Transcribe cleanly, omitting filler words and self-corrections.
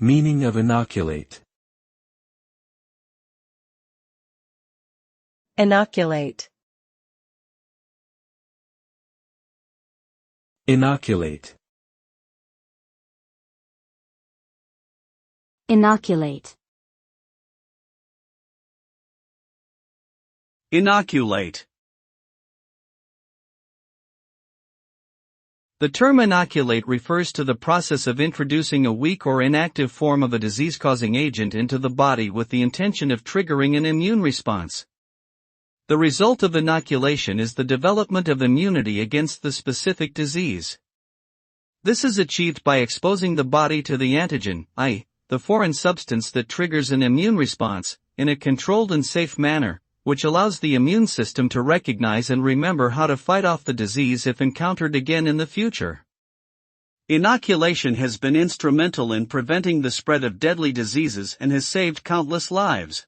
Meaning of inoculate. Inoculate. Inoculate. Inoculate. Inoculate. The term inoculate refers to the process of introducing a weak or inactive form of a disease-causing agent into the body with the intention of triggering an immune response. The result of inoculation is the development of immunity against the specific disease. This is achieved by exposing the body to the antigen, i.e., the foreign substance that triggers an immune response, in a controlled and safe manner, which allows the immune system to recognize and remember how to fight off the disease if encountered again in the future. Inoculation has been instrumental in preventing the spread of deadly diseases and has saved countless lives.